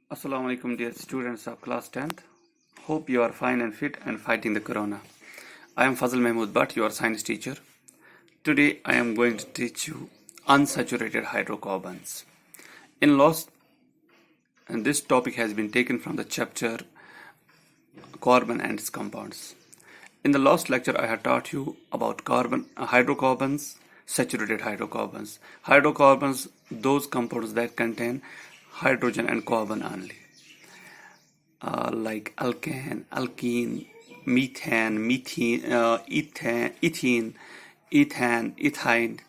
Assalamu alaikum, dear students of class 10th. Hope you are fine and fit and fighting the corona. I am Fazal Mahmood Bhatt, your science teacher. Today I am going to teach you unsaturated hydrocarbons. And this topic has been taken from the chapter Carbon and its compounds. In the last lecture I had taught you about hydrocarbons, saturated hydrocarbons. Hydrocarbons, those compounds that contain hydrogen and carbon only, like alkane, alkene, methane, ethene, ethane.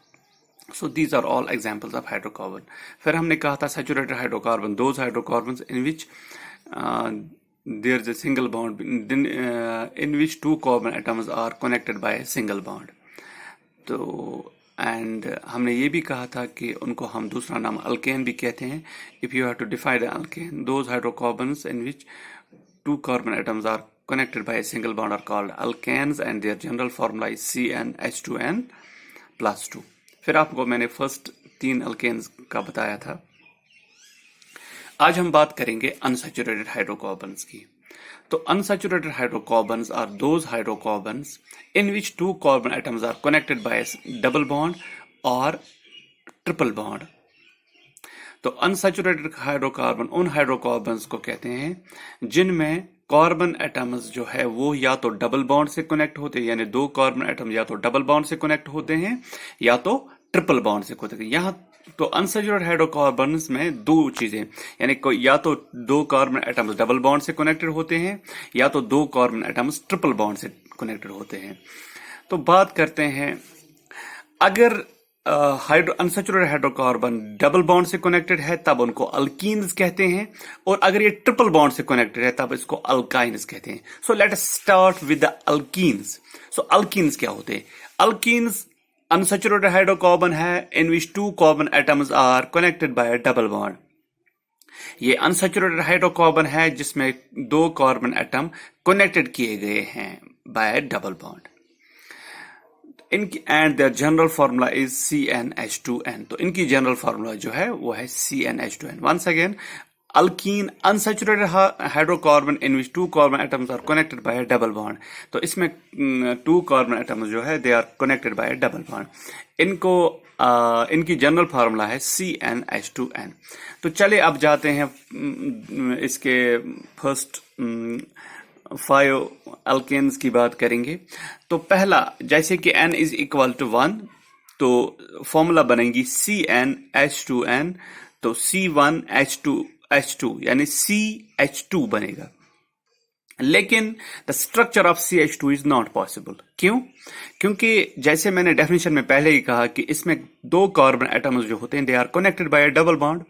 So these are all examples of hydrocarbon. फिर हमने कहा था saturated hydrocarbon, those hydrocarbons in which there is a single bond, in which two carbon atoms are connected by a single bond. तो and हमने ये भी कहा था कि उनको हम दूसरा नाम अल्केन भी कहते हैं. If you have to define the alkane, those hydrocarbons in which two carbon atoms are connected by a single bond are called alkanes and their general formula is CnH2n plus 2. फिर आपको मैंने first 3 alkanes का बताया था. आज हम बात करेंगे अनसैचुरेटेड हाइड्रोकार्बन्स की. तो unsaturated hydrocarbons are those hydrocarbons in which two carbon atoms are connected by a double bond or triple bond. तो unsaturated hydrocarbon उन hydrocarbons को कहते हैं जिनमें कार्बन एटम्स जो है वो या तो डबल बॉन्ड से कनेक्ट होते हैं, यानी दो कार्बन एटम या तो डबल बॉन्ड से कनेक्ट होते हैं या तो ट्रिपल बॉन्ड से कनेक्ट होते हैं. यहाँ तो अनसैचुरेटेड हाइड्रोकार्बन्स में दो चीजें, यानी या तो दो कार्बन एटम्स डबल बॉन्ड से कनेक्टेड होते हैं या तो दो कार्बन एटम्स ट्रिपल बॉन्ड से कनेक्टेड होते हैं. तो बात करते हैं, अगर अनसैचुरेटेड हाइड्रोकार्बन डबल बॉन्ड से कनेक्टेड है तब उनको अल्कीन्स कहते हैं, और अगर ये ट्रिपल बॉन्ड से कनेक्टेड है तब इसको अल्काइन्स कहते हैं. So let us start with the alkenes. So alkenes क्या होते हैं? अल्कीन्स unsaturated hydrocarbon है in which two carbon atoms are connected by a double bond. ये unsaturated hydrocarbon है जिसमें दो कार्बन एटम कनेक्टेड किए गए हैं by a double bond. And their general formula is CnH2n. तो इनकी जनरल फार्मूला जो है वो है CnH2n. Once again, alkene unsaturated hydrocarbon in which two carbon atoms are connected by a double bond. तो इसमें two carbon atoms जो है they are connected by a double bond. इनकी जनरल फार्मूला है CnH2n. तो चले अब जाते हैं इसके फर्स्ट 5 अल्केन्स की बात करेंगे. तो पहला, जैसे कि n इज इक्वल टू 1 तो फॉर्मूला बनेगी CnH2n. तो C1H2 यानी CH2 बनेगा. लेकिन the structure of CH2 is not possible. क्यों? क्योंकि जैसे मैंने डेफिनेशन में पहले ही कहा कि इसमें दो कार्बन एटम्स जो होते हैं they are connected by a double bond.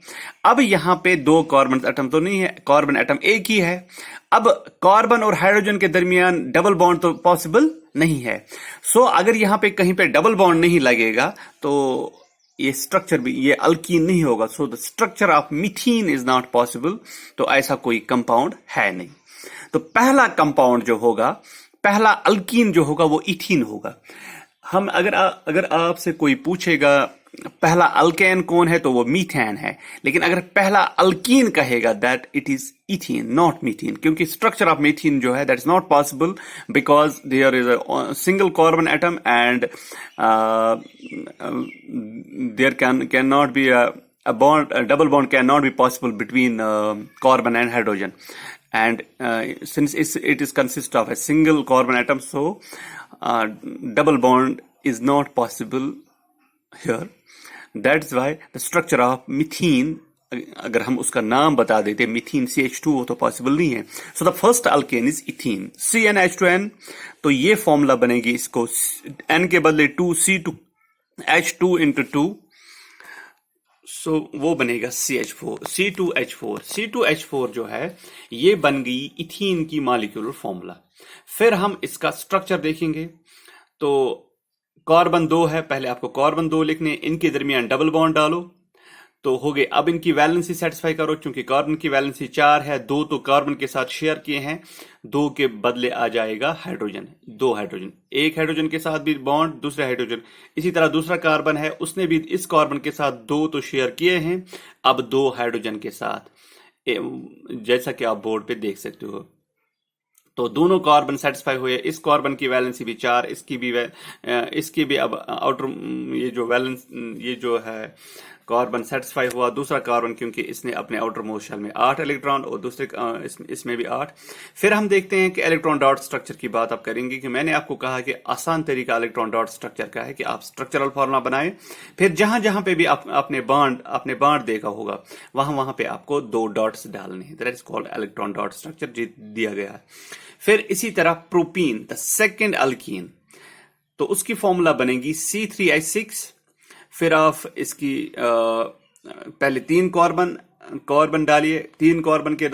अब यहां पे दो कार्बन एटम तो नहीं है, कार्बन एटम एक ही है. अब कार्बन और हाइड्रोजन के दरमियान डबल बॉन्ड तो पॉसिबल नहीं है. सो अगर यहां पे कहीं पे डबल बॉन्ड नहीं लगेगा तो ये स्ट्रक्चर भी, ये अल्कीन नहीं होगा. So the structure of methane is not possible. तो ऐसा कोई कंपाउंड है नहीं. तो पहला कंपाउंड जो होगा, पहला अल्कीन जो होगा वो इथीन होगा. हम अगर आपसे कोई पूछेगा पहला अल्केन कौन है तो वो मीथेन है. लेकिन अगर पहला अल्कीन कहेगा that it is ethene not methane, क्योंकि स्ट्रक्चर ऑफ मीथीन जो है that is not possible because there is a single carbon atom and there can not be a bond, a double bond cannot be possible between carbon and hydrogen. And since it is consist of a single carbon atom, so double bond is not possible here. That's why the structure of methane, अगर हम उसका नाम बता देते मीथीन CH2, वो तो possible नहीं है. So the first alkane is ethene CnH2n. तो ये फॉर्मूला बनेगी, इसको n के बदले 2 C2H2 into 2. सो वो बनेगा C2H4. C2H4 जो है ये बन गई इथीन की मॉलिक्यूलर फॉर्मूला. फिर हम इसका स्ट्रक्चर देखेंगे. तो कार्बन 2 है, पहले आपको कार्बन 2 लिखने, इनके दरमियान डबल बॉन्ड डालो तो हो गए. अब इनकी वैलेंसी सेटिस्फाई करो, क्योंकि कार्बन की वैलेंसी 4 है, 2 तो कार्बन के साथ शेयर किए हैं, 2 के बदले आ जाएगा हाइड्रोजन, 2 हाइड्रोजन. एक हाइड्रोजन के साथ भी बॉन्ड, दूसरे हाइड्रोजन. इसी तरह दूसरा कार्बन है, उसने भी इस कार्बन के साथ 2 तो शेयर किए हैं, अब 2 हाइड्रोजन के साथ जैसा कि आप बोर्ड पे देख सकते हो। तो दोनों कार्बन सेटिस्फाई हुए, इस कार्बन की वैलेंसी भी 4, इसकी भी अब आउटर ये जो वैलेंस ये जो है कार्बन सेटिस्फाई हुआ। दूसरा कार्बन क्योंकि इसने अपने आउटर मोस्ट शेल में 8 इलेक्ट्रॉन और दूसरे इसमें भी 8। फिर हम देखते हैं कि इलेक्ट्रॉन डॉट स्ट्रक्चर की बात आप करेंगे कि मैंने आपको कहा कि आसान तरीका इलेक्ट्रॉन डॉट स्ट्रक्चर का है कि आप स्ट्रक्चरल फॉर्मूला बनाएं, फिर जहां जहां पे भी अपने बांड देखा होगा वहां पे आपको 2 डॉट्स डालने हैं। That is called electron dot structure दिया गया है। फिर इसी तरह प्रोपीन द सेकेंड अल्कीन, तो उसकी फॉर्मूला बनेगी C3H6। फिर आप इसकी पहले 3 कार्बन डालिए, 3 कार्बन के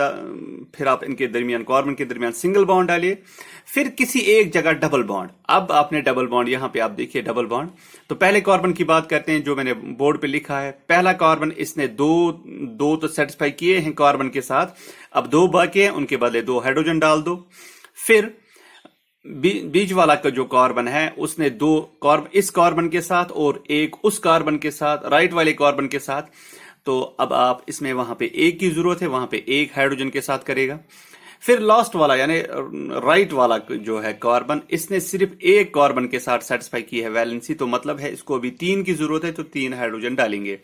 फिर आप इनके दरमियान कार्बन के दरमियान सिंगल बॉन्ड डालिए, फिर किसी एक जगह डबल बॉन्ड। अब आपने डबल बॉन्ड, यहां पे आप देखिए डबल बॉन्ड। तो पहले कार्बन की बात करते हैं जो मैंने बोर्ड पे लिखा है। पहला कार्बन इसने दो तो सेटिस्फाई किए हैं कार्बन के साथ, अब 2 बाकी हैं, उनके बदले 2 हाइड्रोजन डाल दो। फिर बीच वाला का जो कार्बन है उसने 2 कार्बन इस कार्बन के साथ और 1 उस कार्बन के साथ, राइट वाले कार्बन के साथ। तो अब आप इसमें वहां पे 1 की जरूरत है, वहां पे 1 हाइड्रोजन के साथ करेगा। फिर लास्ट वाला यानी राइट वाला जो है कार्बन, इसने सिर्फ 1 कार्बन के साथ सेटिस्फाई की है वैलेंसी, तो मतलब है इसको अभी 3 की जरूरत है, तो 3 हाइड्रोजन डालेंगे।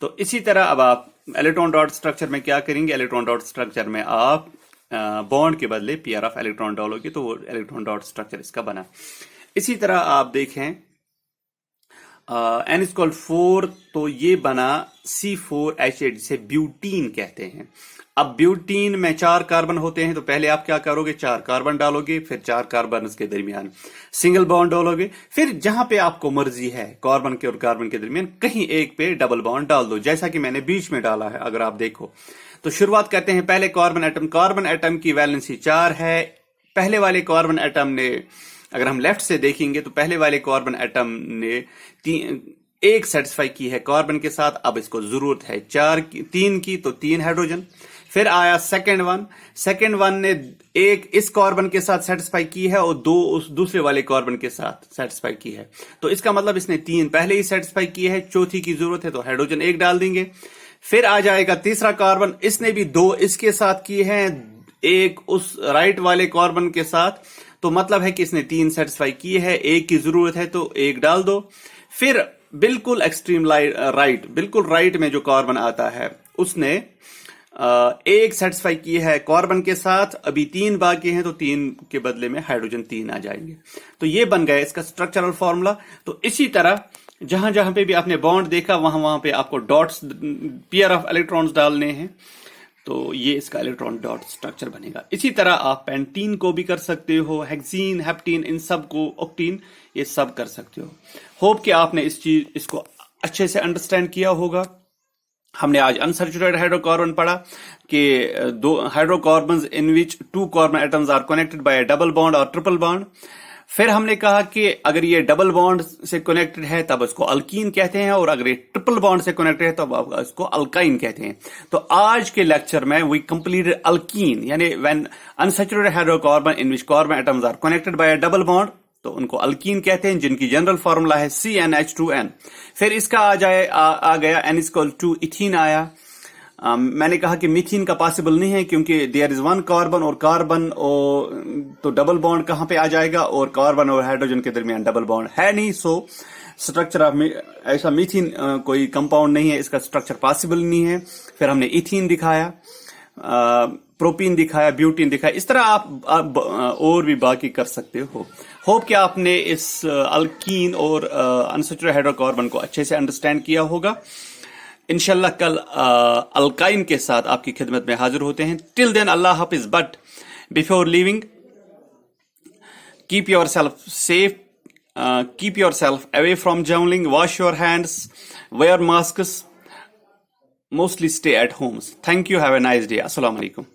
तो इसी तरह अब आप इलेक्ट्रॉन डॉट स्ट्रक्चर में क्या करेंगे, इलेक्ट्रॉन डॉट स्ट्रक्चर में आप बॉन्ड के बदले पेयर ऑफ इलेक्ट्रॉन डालोगे, तो वो इलेक्ट्रॉन डॉट स्ट्रक्चर इसका बना। इसी तरह आप देखें N=4, तो ये बना C4H8 जिसे ब्यूटीन कहते हैं। अब ब्यूटीन में 4 कार्बन होते हैं, तो पहले आप क्या करोगे, 4 कार्बन डालोगे, फिर 4 कार्बन के दरमियान सिंगल बॉन्ड डालोगे, फिर जहां पे आपको मर्जी है कार्बन के और कार्बन के दरमियान कहीं एक पे डबल बॉन्ड डाल दो, जैसा कि मैंने बीच में डाला है। अगर आप देखो तो शुरुआत करते हैं पहले कार्बन एटम की वैलेंसी 4 है। पहले वाले कार्बन एटम ने, अगर हम लेफ्ट से देखेंगे तो पहले वाले कार्बन एटम ने 1 सेटिस्फाई की है कार्बन के साथ, अब इसको जरूरत है 3 की, तो 3 हाइड्रोजन। फिर आया सेकेंड वन ने 1 इस कार्बन के साथ सेटिस्फाई की है और 2 उस दूसरे वाले कार्बन के साथ सेटिस्फाई की है, तो इसका मतलब इसने 3 पहले ही सेटिस्फाई की है, चौथी की जरूरत है, तो हाइड्रोजन 1 डाल देंगे। फिर आ जाएगा तीसरा कार्बन, इसने भी 2 इसके साथ की है, 1 उस राइट वाले कार्बन के साथ, तो मतलब है कि इसने 3 सेटिस्फाई की है, 1 की जरूरत है, तो 1 डाल दो। फिर बिल्कुल एक्सट्रीम राइट, बिल्कुल राइट में जो कार्बन आता है उसने 1 सेटिस्फाई की है कार्बन के साथ, अभी 3 बाकी हैं, तो 3 के बदले में हाइड्रोजन 3 आ जाएंगे। तो ये बन गया इसका स्ट्रक्चरल फॉर्मूला। तो इसी तरह जहां जहां पे भी आपने बॉन्ड देखा वहां पे आपको डॉट्स, पेयर ऑफ इलेक्ट्रॉन्स डालने हैं, तो ये इसका इलेक्ट्रॉन डॉट स्ट्रक्चर बनेगा। इसी तरह आप पेंटीन को भी कर सकते हो, हेक्सीन, हेप्टीन, इन सब को, ऑक्टीन, ये सब कर सकते हो। होप कि आपने इसको अच्छे से अंडरस्टैंड किया होगा। हमने आज अनसैचुरेटेड हाइड्रोकार्बन पढ़ा कि 2 hydrocarbons in which 2 carbon atoms are connected by a double bond और ट्रिपल बॉन्ड। फिर हमने कहा कि अगर ये डबल बॉन्ड से कनेक्टेड है तब इसको अल्कीन कहते हैं, और अगर ये ट्रिपल बॉन्ड से कनेक्टेड है तब इसको अल्काइन कहते हैं। तो आज के लेक्चर में वी कंप्लीटेड अल्कीन, यानी when unsaturated hydrocarbon in which carbon atoms are connected by a double bond, तो उनको अल्कीन कहते हैं, जिनकी जनरल फार्मूला है CnH2n। फिर इसका आ गया N=2 इथीन आया। मैंने कहा कि मीथीन का पॉसिबल नहीं है क्योंकि देयर इज 1 कार्बन और कार्बन, तो डबल बॉन्ड कहां पे आ जाएगा, और कार्बन और हाइड्रोजन के दरमियान डबल बॉन्ड है नहीं, सो स्ट्रक्चर ऑफ ऐसा मीथीन कोई कंपाउंड नहीं है, इसका स्ट्रक्चर पॉसिबल नहीं है। फिर हमने इथीन दिखाया, प्रोपीन दिखाया, ब्यूटीन दिखाया। इस तरह आप और भी बाकी कर सकते हो। होप कि आपने इस अल्कीन और अनसैचुरेटेड हाइड्रोकार्बन को अच्छे से अंडरस्टैंड किया होगा। इंशाल्लाह कल अल्काइन के साथ आपकी खिदमत में हाजिर होते हैं। टिल देन अल्लाह हाफिज, but before leaving keep yourself safe, keep yourself away from germling, wash your hands, wear masks, mostly stay at homes. Thank you. Have a nice day. Assalamu alaikum.